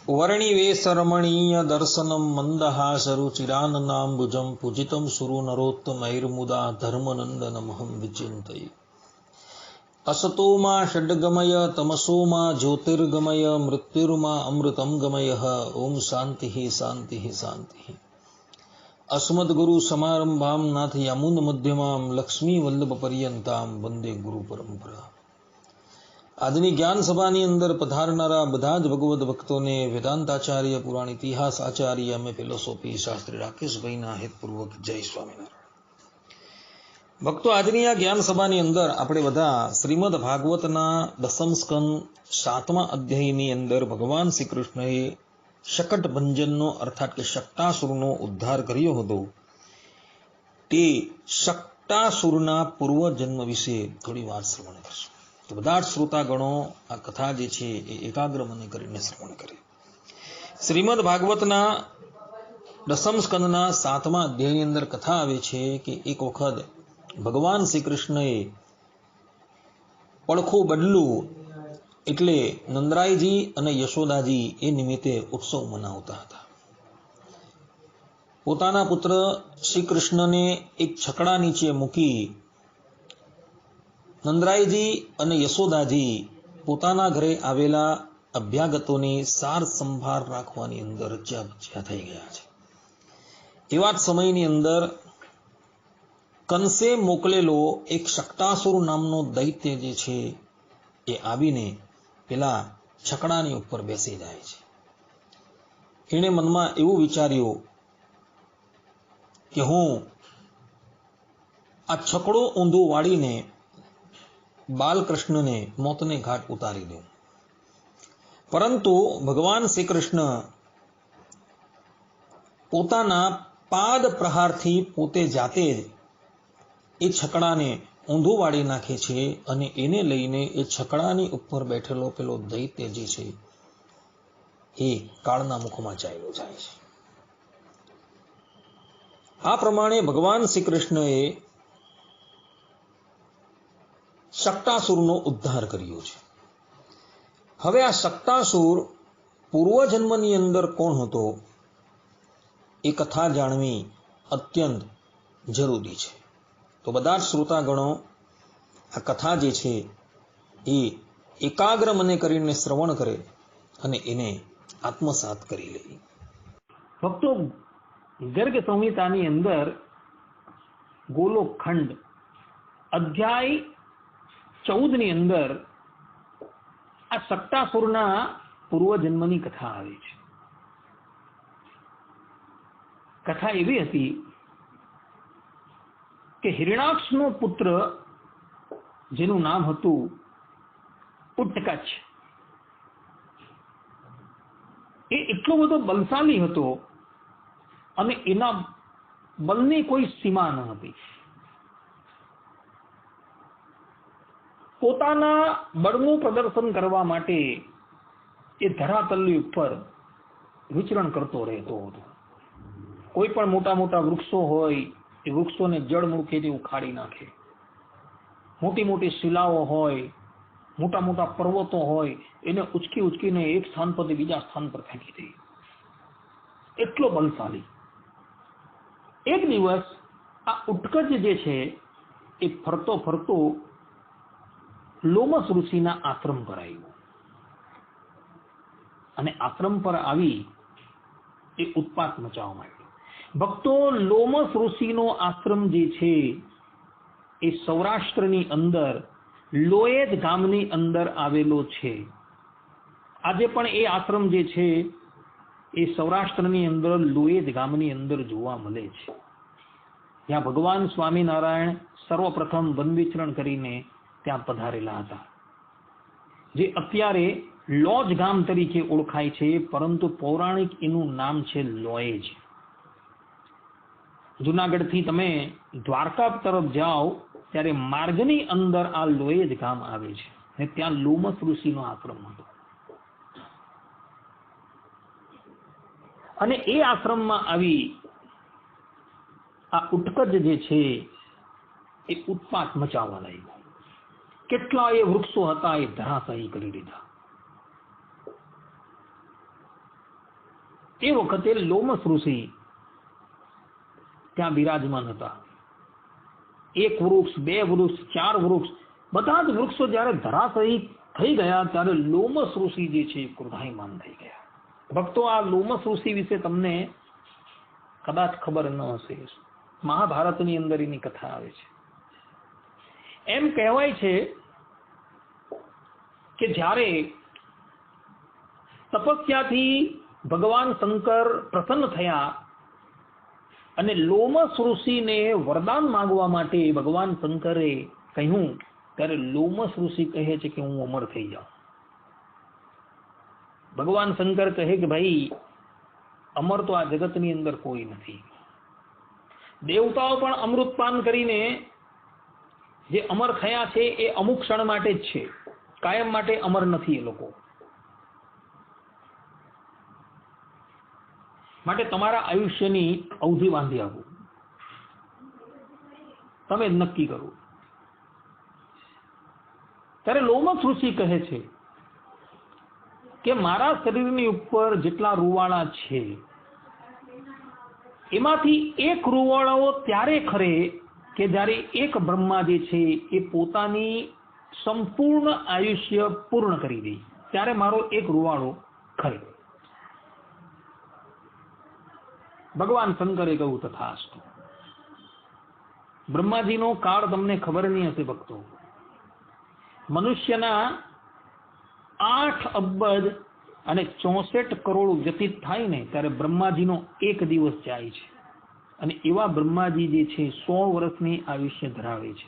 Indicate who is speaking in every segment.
Speaker 1: वर्णिवेशरमणीय दर्शनं मन्दहासरुचिराननाम्बुजं पूजितं सुरनरोत्तमैर्मुदा धर्मनन्दनमहं विचिन्तये। असतो मा षड्गमय तमसो मा ज्योतिर्गमय मृत्युर्मा अमृतं गमयः। ओम शान्तिः शान्तिः शान्तिः। अस्मद्गुरु समारंभां नाथ यामुन मध्यमां लक्ष्मी वल्लभ पर्यंतां वंदे गुरु परंपरा। આજની જ્ઞાન સભાની અંદર પધારનારા બધા જ ભગવદ ભક્તોને વેદાંતાચાર્ય પુરાણ ઇતિહાસ આચાર્ય અમે ફિલોસોફી શાસ્ત્રી રાકેશભાઈના હેતપૂર્વક જય સ્વામિનારાયણ। ભક્તો, આજની આ જ્ઞાન સભાની અંદર આપણે બધા શ્રીમદ ભાગવતના દસમ સ્કંદ 7મા અધ્યાયની અંદર ભગવાન શ્રી કૃષ્ણએ શકટ ભંજનનો અર્થાત કે શક્ટાસુરનો ઉદ્ધાર કર્યો હતો તે શક્ટાસુરના પૂર્વજન્મ વિશે થોડી વાર શ્રવણ કરશું। તો બધા જ શ્રોતાગણો આ કથા જે છે એ એકાગ્ર મને કરીને શ્રવણ કરે। શ્રીમદ ભાગવતના દસમ સ્કંદના 7મા અધ્યાયની અંદર કથા આવે છે કે એક વખત ભગવાન શ્રી કૃષ્ણએ પડખું બદલું એટલે નંદરાયજી અને યશોદાજી એ નિમિત્તે ઉત્સવ મનાવતા હતા। પોતાના પુત્ર શ્રી કૃષ્ણને એક છકડા નીચે મૂકી નંદરાયજી અને યશોદાજી પોતાના ઘરે આવેલા અભ્યાગતોની સાર સંભાળ રાખવાની અંદર રચ્યા થઈ ગયા છે। એવા જ સમયની અંદર કંસે મોકલેલો એક શક્ટાસુર નામનો દૈત્ય જે છે એ આવીને પેલા છકડાની ઉપર બેસી જાય છે। એણે મનમાં એવું વિચાર્યું કે હું આ છકડો ઊંધો વાળીને બાલકૃષ્ણને મોતને ઘાટ ઉતારી દઉં। પરંતુ ભગવાન શ્રી કૃષ્ણ પોતાના પાદ પ્રહારથી પોતે જાતે જ એ છકડાને ઊંધું વાળી નાખે છે અને એને લઈને એ છકડાની ઉપર બેઠેલો પેલો દૈત્ય જે છે એ કાળના મુખમાં ચાલ્યો જાય છે। આ પ્રમાણે ભગવાન શ્રી કૃષ્ણએ શક્ટાસુરનો ઉદ્ધાર કર્યો છે। હવે આ શક્ટાસુર પૂર્વજન્મની અંદર કોણ હતો એ કથા જાણવી અત્યંત જરૂરી છે। તો બધા જ શ્રોતાગણો આ કથા જે છે એ એકાગ્ર મને કરીને શ્રવણ કરે અને એને આત્મસાત કરી લે। ભક્તો, ગર્ગ સંહિતાની અંદર ગોલોકખંડ અધ્યાય 14 ની અંદર આ શક્ટાસુરના પૂર્વજન્મની કથા આવે છે। કથા એવી હતી કે હિરણાક્ષનો પુત્ર જેનું નામ હતું ઉત્કચ, એ એટલો બધો બલશાલી હતો અને એના બલની કોઈ સીમા ન હતી। પોતાના બળનું પ્રદર્શન કરવા માટે એ ધરાતલની ઉપર વિચરણ કરતો રહેતો હતો। કોઈ પણ મોટા મોટા વૃક્ષો હોય એ વૃક્ષોને જળ મૂળખેથી ઉખાડી નાખે, મોટી મોટી શિલાઓ હોય, મોટા મોટા પર્વતો હોય એને ઉચકી ઉચકીને એક સ્થાન પરથી બીજા સ્થાન પર ફેંકી દે, એટલો બલશાલી। એક દિવસ આ ઉત્કચ જે છે એ ફરતો ફરતો લોમસ ઋષિના આશ્રમ પર આવ્યો અને આશ્રમ પર આવી એ ઉત્પાત મચાવવા માંડ્યો। ભક્તો, લોમસ ઋષિનો આશ્રમ જે છે એ સૌરાષ્ટ્રની અંદર લોયેજ ગામની અંદર આવેલો છે। આજે પણ એ આશ્રમ જે છે એ સૌરાષ્ટ્રની અંદર લોયેજ ગામની અંદર જોવા મળે છે, જ્યાં ભગવાન સ્વામિનારાયણ સર્વપ્રથમ વન વિચરણ કરીને ત્યાં પધારેલા હતા, જે અત્યારે લોજ ગામ તરીકે ઓળખાય છે, પરંતુ પૌરાણિક એનું નામ છે લોયેજ। જુનાગઢથી તમે દ્વારકા તરફ જાઓ ત્યારે માર્ગની અંદર આ લોયેજ ગામ આવે છે અને ત્યાં લોમસ ઋષિનો આશ્રમ હતો અને એ આશ્રમમાં આવી આ ઉત્કચ જે છે એ ઉત્પાત મચાવવા લાગ્યો। કેટલાય વૃક્ષો હતા એ ધરાશાયી કરી દીધા। એ વખતે લોમસ ઋષિ ત્યાં બિરાજમાન હતા. એક વૃક્ષ, બે વૃક્ષ, ચાર વૃક્ષ, બધા જ વૃક્ષો જયારે ધરાશયી થઈ ગયા ત્યારે લોમસ ઋષિ જે છે ક્રોધાયમાન થઈ ગયા. ભક્તો, આ લોમસ ઋષિ વિશે તમને કદાચ ખબર ન હશે. મહાભારતની અંદર એની કથા આવે છે. એમ કહેવાય છે કે જ્યારે તપસ્યાથી ભગવાન શંકર પ્રસન્ન થયા અને લોમસ ઋષિને વરદાન માંગવા માટે ભગવાન શંકરે કહ્યું, ત્યારે લોમસ ઋષિ કહે છે કે હું અમર થઈ જાઉં. ભગવાન શંકર કહે કે ભાઈ, અમર તો આ જગતની અંદર કોઈ નથી. દેવતાઓ પણ અમૃતપાન કરીને જે અમર થયા છે એ અમુક ક્ષણ માટે જ છે, કાયમ માટે અમર નથી એ લોકો. માટે તમારા આયુષ્યની અવધિ બાંધી આપો, તમે જ નક્કી કરો. ત્યારે લોમસ ઋષિ કહે છે કે મારા શરીરની ઉપર જેટલા રૂવાડા છે એમાંથી એક રૂવાળો ત્યારે ખરે કે જ્યારે એક બ્રહ્મા જે છે એ પોતાની સંપૂર્ણ આયુષ્ય પૂર્ણ કરી દે, ત્યારે મારો એક રૂવાળો ખરે. ભગવાન શંકરે કહ્યું તથાસ્તુ. બ્રહ્માજીનો કાળ તમને ખબર નહીં હશે ભક્તો. મનુષ્યના 8 અબજ અને 64 કરોડ વ્યતીત થાય ને ત્યારે બ્રહ્માજીનો એક દિવસ જાય છે. અને એવા બ્રહ્માજી જે છે 100 વર્ષની આયુષ્ય ધરાવે છે.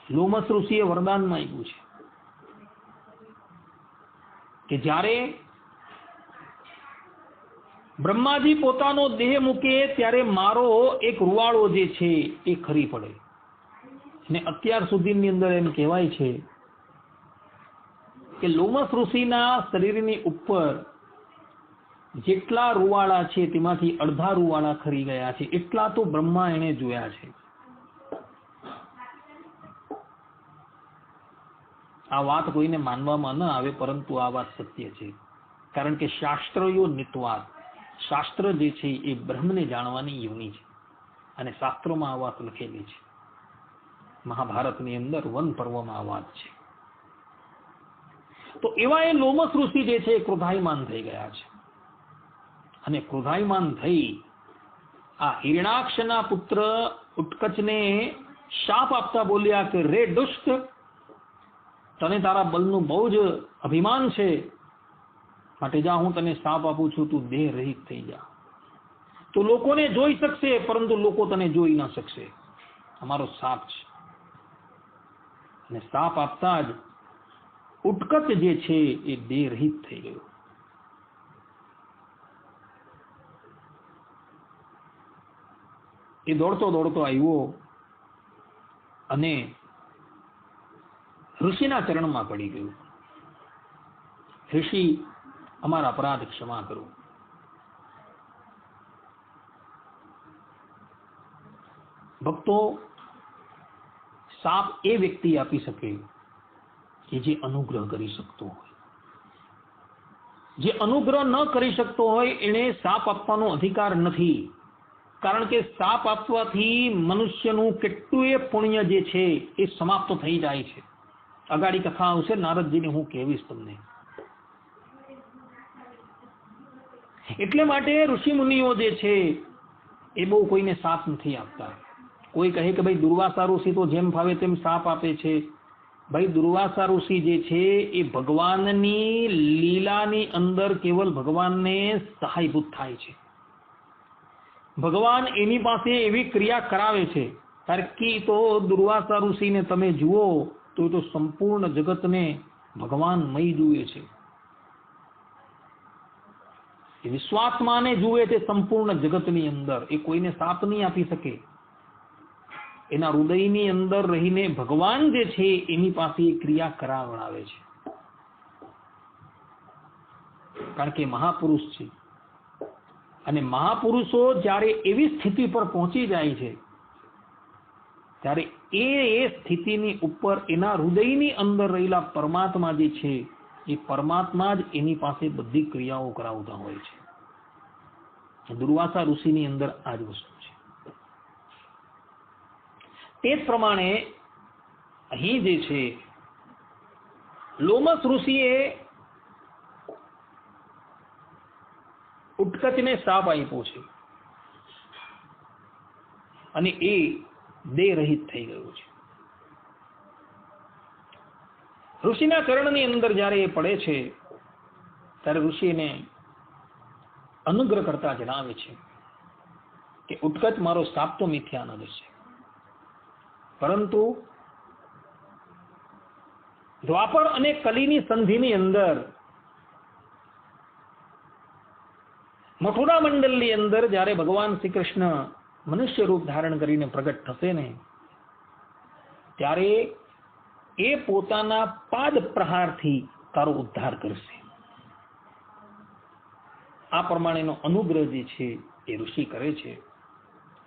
Speaker 1: લોમસ ઋષિએ વરદાન માંગ્યું છે કે જ્યારે બ્રહ્માજી પોતાનો દેહ મૂકે ત્યારે મારો એક રૂવાળો જે છે એ ખરી પડે. અને અત્યાર સુધીની અંદર એમ કહેવાય છે કે લોમસ ઋષિના શરીરની ઉપર જેટલા રૂવાળા છે તેમાંથી અડધા રૂવાળા ખરી ગયા છે. એટલા તો બ્રહ્મા એને જોયા છે. આ વાત કોઈને માનવામાં ન આવે, પરંતુ આ વાત સત્ય છે. કારણ કે શાસ્ત્રયો નિત્વાદ, શાસ્ત્ર જે છે એ બ્રહ્મને જાણવાની યોની છે. અને શાસ્ત્રોમાં આ વાત લખેલી છે. મહાભારતની અંદર વન પર્વમાં આ વાત છે. તો એવા એ લોમસ ઋષિ જે છે ક્રોધાયમાન થઈ ગયા છે. અને ક્રોધાયમાન થઈ આ હિરણાક્ષના પુત્ર ઉત્કચને શાપ આપતા બોલ્યા કે રે દુષ્ટ, તને તારા બલનું બહુ જ અભિમાન છે, માટે જા હું તને શાપ આપું છું, તું દેહ રહિત થઈ જા. તો લોકોને જોઈ શકશે પરંતુ લોકો તને જોઈ ન શકશે. અમારો શાપ છે. અને શાપ આપતા જ ઉત્કચ જે છે એ દેહ રહિત થઈ ગયો. એ દોડતો દોડતો આવ્યો અને ઋષિના ચરણમાં પડી ગયું. ઋષિ, અમારા અપરાધ ક્ષમા કરો. ભક્તો, શાપ એ વ્યક્તિ આપી શકે કે જે અનુગ્રહ કરી શકતો હોય. જે અનુગ્રહ ન કરી શકતો હોય એને શાપ આપવાનો અધિકાર નથી. કારણ કે શાપ આપવાથી મનુષ્યનું કેટલું પુણ્ય જે છે એ સમાપ્ત થઈ જાય છે. અગાડી કથા આવશે નારદજીને હું કહેવીશ તમને. એટલે માટે ઋષિ મુનિઓ જે છે એ બહુ કોઈને શાપ નથી આપતા. કોઈ કહે કે ભાઈ દુર્વાસા ઋષિ તો જેમ ફાવે તેમ શાપ આપે છે. ભાઈ દુર્વાસા ઋષિ જે છે એ ભગવાનની લીલાની અંદર કેવલ ભગવાનને સહાયભૂત થાય છે. ભગવાન એની પાસે એવી ક્રિયા કરાવે છે. કારણ કે તો દુર્વાસા ઋષિને તમે જુઓ તો સંપૂર્ણ જગતને ભગવાનમય જુએ છે. એ વિશ્વાત્માને જુએ છે સંપૂર્ણ જગતની અંદર. એ કોઈને શાપ નહીં આપી શકે. એના હૃદયની અંદર રહીને ભગવાન જે છે એની પાસે ક્રિયા કરાવડાવે છે. કારણ કે મહાપુરુષ છે. અને મહાપુરુષો જ્યારે એવી સ્થિતિ પર પહોંચી જાય છે ત્યારે એ સ્થિતિની ઉપર એના હૃદયની અંદર રહેલા પરમાત્મા જે છે એ પરમાત્મા જ એની પાસે બધી ક્રિયાઓ કરાવતા હોય છે. દુર્વાસા ઋષિની અંદર આ જ વસ્તુ છે. તે જ પ્રમાણે અહીં જે છે લોમસ ઋષિએ ઉટકચને શાપ આપ્યો છે અને એ દેહ રહિત થઈ ગયો છે. ઋષિના ચરણની અંદર જ્યારે એ પડે છે ત્યારે ઋષિને અનુગ્રહ કરતા જણાવે છે કે ઉટકચ મારો શાપ તો મિથ્યાનંદ છે, પરંતુ દ્વાપર અને કલીની સંધિની અંદર મથુરા મંડળની અંદર જ્યારે ભગવાન શ્રી કૃષ્ણ મનુષ્ય રૂપ ધારણ કરીને પ્રગટ થશે ને ત્યારે એ પોતાના પાદ પ્રહારથી તારો ઉદ્ધાર કરશે. આ પ્રમાણેનો અનુગ્રહ જે છે એ ઋષિ કરે છે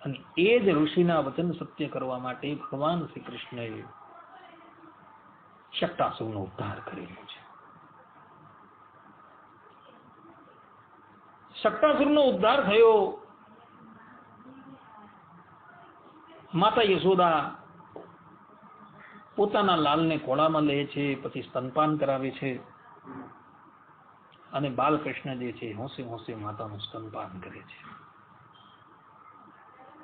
Speaker 1: અને એ જ ઋષિના વચન સત્ય કરવા માટે ભગવાન શ્રી કૃષ્ણએ શક્તાસુરનો ઉદ્ધાર કરેલો છે. શક્તાસુરનો ઉદ્ધાર થયો. માતા યશોદા પોતાના લાલને ખોળામાં લે છે, પછી સ્તનપાન કરાવે છે અને બાલકૃષ્ણ જે છે હોંશે હોંશે માતાનું સ્તનપાન કરે છે.